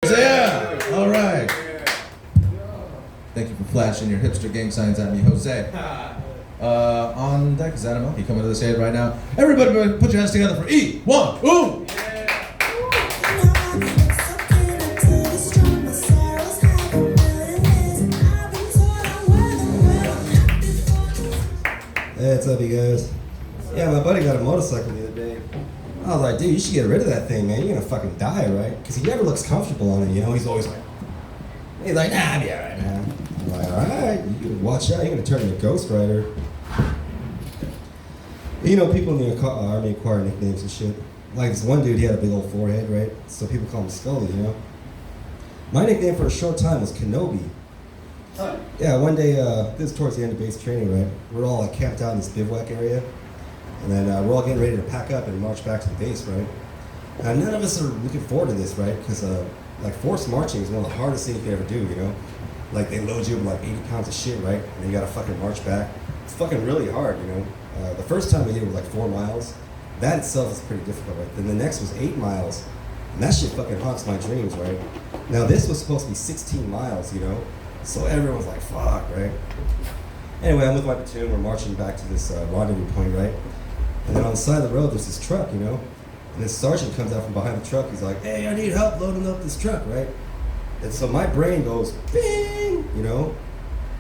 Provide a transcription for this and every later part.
Yeah, all right. Thank you for flashing your hipster gang signs at me, Jose. On deck is Adam Elke coming to the stage right now. Everybody put your hands together for E1. Ooh! Hey, what's up, you guys? Yeah, my buddy got a motorcycle the other day. I was like, dude, you should get rid of that thing, man. You're gonna fucking die, right? Because he never looks comfortable on it, you know? He's always like, nah, I'll be alright, man. I'm like, alright, you watch out, you're gonna turn into a Ghost Rider. You know, people in the Army acquire nicknames and shit. Like this one dude, he had a big old forehead, right? So people call him Scully, you know? My nickname for a short time was Kenobi. Yeah, one day, this is towards the end of base training, right? We're all like camped out in this bivouac area. And then we're all getting ready to pack up and march back to the base, right? And none of us are looking forward to this, right? Because like forced marching is one of the hardest things you can ever do, you know? Like they load you with like 80 pounds of shit, right? And you gotta fucking march back. It's fucking really hard, you know? The first time we did it was like 4 miles. That itself is pretty difficult, right? Then the next was 8 miles. And that shit fucking haunts my dreams, right? Now this was supposed to be 16 miles, you know? So everyone's like, fuck, right? Anyway, I'm with my platoon, we're marching back to this rendezvous point, right? And then on the side of the road, there's this truck, you know? And this sergeant comes out from behind the truck, he's like, hey, I need help loading up this truck, right? And so my brain goes, bing, you know?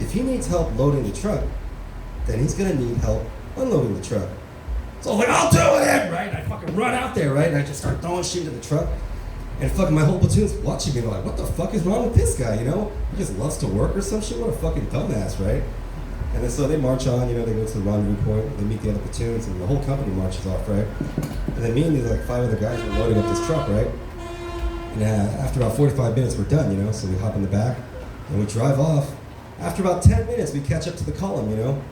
If he needs help loading the truck, then he's gonna need help unloading the truck. So I was like, I'll do it, right? And I fucking run out there, right? And I just start throwing shit into the truck. And fucking my whole platoon's watching me like, what the fuck is wrong with this guy, you know? He just loves to work or some shit? What a fucking dumbass, right? And then so they march on, you know, they go to the rendezvous point, they meet the other platoons, and the whole company marches off, right? And then me and these like 5 other guys were loading up this truck, right? And after about 45 minutes, we're done, you know? So we hop in the back, and we drive off. After about 10 minutes, we catch up to the column, you know?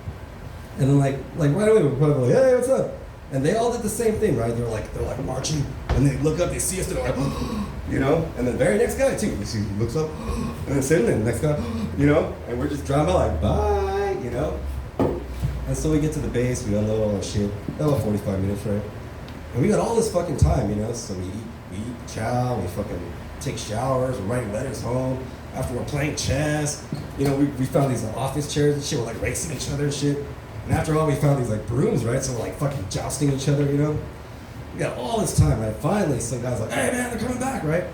And then like right away, we're probably like, hey, what's up? And they all did the same thing, right? They're like marching, and they look up, they see us, they're like, you know? And the very next guy too, you see, he looks up, and then sitting there, the next guy, you know? And we're just driving by like, bye, you know? And so we get to the base, we unload all our shit, about 45 minutes, right? And we got all this fucking time, you know? So we eat chow, we fucking take showers, we're writing letters home. After we're playing chess, you know, we found these office chairs and shit, we're like racing each other and shit. And after all, we found these like brooms, right? So we're like fucking jousting each other, you know? We got all this time, right? Finally, some guy's like, hey man, they're coming back, right?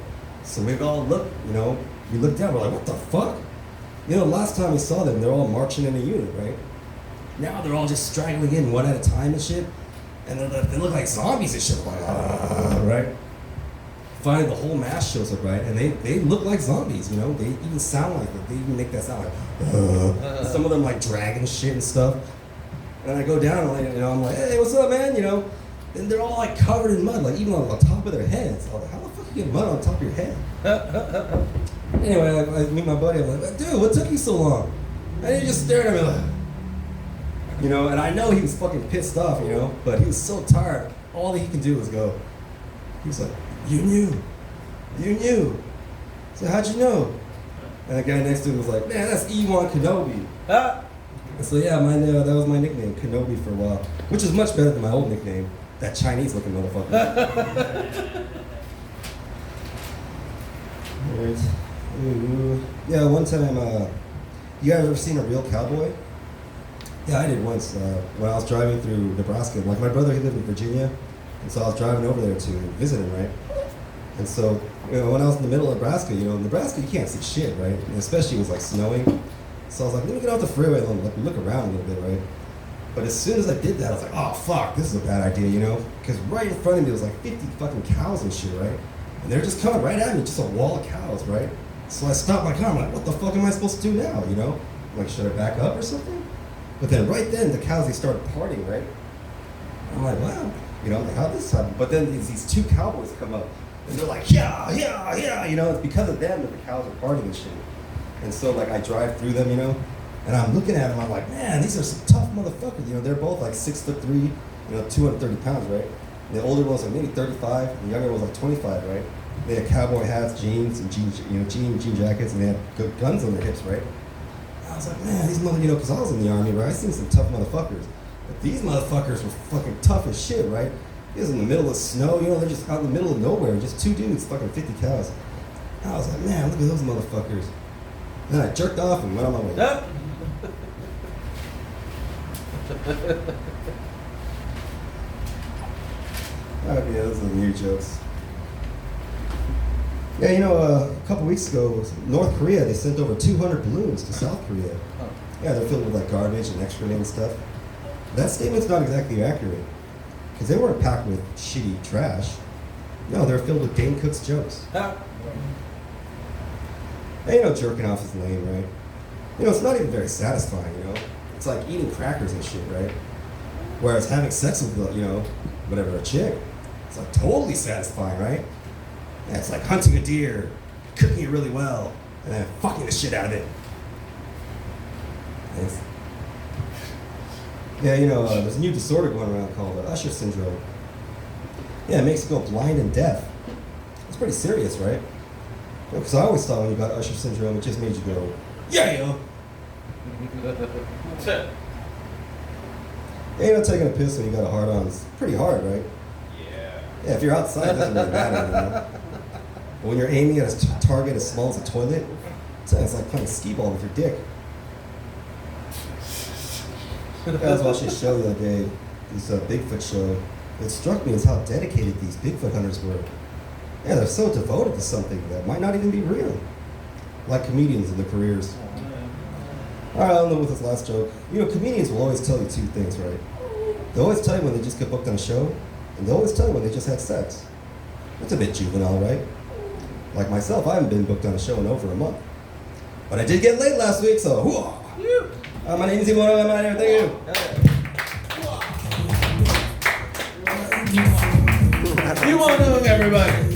So we all look, you know, we look down, we're like, what the fuck? You know, last time we saw them, they're all marching in a unit, right? Now they're all just straggling in one at a time and shit. And they look like zombies and shit, like, right? Finally, the whole mass shows up, right? And they look like zombies, you know? They even sound like it. They even make that sound like, some of them like dragging shit and stuff. And I go down, and you know, I'm like, hey, what's up, man? You know, and they're all like covered in mud, like even on the top of their heads. I was like, how the fuck you get mud on top of your head? Anyway, I meet my buddy. I'm like, dude, what took you so long? And he just stared at me like, you know. And I know he was fucking pissed off, you know, but he was so tired. All that he can do was go. He was like, you knew. So how'd you know? And the guy next to him was like, man, that's E1 Kenobi. So yeah, that was my nickname, Kenobi, for a while, which is much better than my old nickname, that Chinese-looking motherfucker. Yeah, one time, you guys ever seen a real cowboy? Yeah, I did once, when I was driving through Nebraska. Like my brother, he lived in Virginia, and so I was driving over there to visit him, right? And so, you know, when I was in the middle of Nebraska, you know, in Nebraska you can't see shit, right? And especially it was like snowing. So I was like, let me get off the freeway and look around a little bit, right? But as soon as I did that, I was like, oh fuck, this is a bad idea, you know? Because right in front of me was like 50 fucking cows and shit, right? And they're just coming right at me, just a wall of cows, right? So I stopped my car, I'm like, what the fuck am I supposed to do now, you know? Like, should I back up or something? But then right then, the cows, they started partying, right? I'm like, wow, you know, like, how did this happen? But then these 2 cowboys come up, and they're like, yeah, you know, it's because of them that the cows are partying and shit. And so, like, I drive through them, you know, and I'm looking at them, I'm like, man, these are some tough motherfuckers, you know, they're both like 6'3", you know, 230 pounds, right? And the older one's like maybe 35, and the younger one's like 25, right? They had cowboy hats, jeans, and jean jackets, and they had guns on their hips, right? And I was like, man, these you know, because I was in the Army, right? I seen some tough motherfuckers. But these motherfuckers were fucking tough as shit, right? He was in the middle of snow, you know, they're just out in the middle of nowhere, just 2 dudes, fucking 50 cows. I was like, man, look at those motherfuckers. Then I jerked off and went on my way. Yep. Okay, those are new jokes. Yeah, you know, a couple weeks ago, North Korea, they sent over 200 balloons to South Korea. Oh. Yeah, they're filled with like garbage and excrement and stuff. That statement's not exactly accurate, because they weren't packed with shitty trash. No, they're filled with Dane Cook's jokes. Yep. And, you know, jerking off is lame, right? You know, it's not even very satisfying, you know? It's like eating crackers and shit, right? Whereas having sex with, you know, whatever, a chick, it's like totally satisfying, right? Yeah, it's like hunting a deer, cooking it really well, and then fucking the shit out of it. Thanks. Yeah, you know, there's a new disorder going around called Usher syndrome. Yeah, it makes you go blind and deaf. It's pretty serious, right? Because I always thought when you got Usher syndrome, it just made you go, yeah, yo. Yeah, you know, taking a piss when you got a hard on is pretty hard, right? Yeah, if you're outside, it doesn't really matter, you know? But when you're aiming at a target as small as a toilet, it's like playing skee-ball with your dick. I was watching a show the other day, this Bigfoot show. It struck me as how dedicated these Bigfoot hunters were. Yeah, they're so devoted to something that might not even be real. Like comedians in their careers. All right, I'll end with this last joke. You know, comedians will always tell you two things, right? They always tell you when they just get booked on a show, and they always tell you when they just had sex. That's a bit juvenile, right? Like myself, I haven't been booked on a show in over a month. But I did get laid last week, so hoo-ah. My name is Imono, I'm out here, thank you. You want to know, everybody.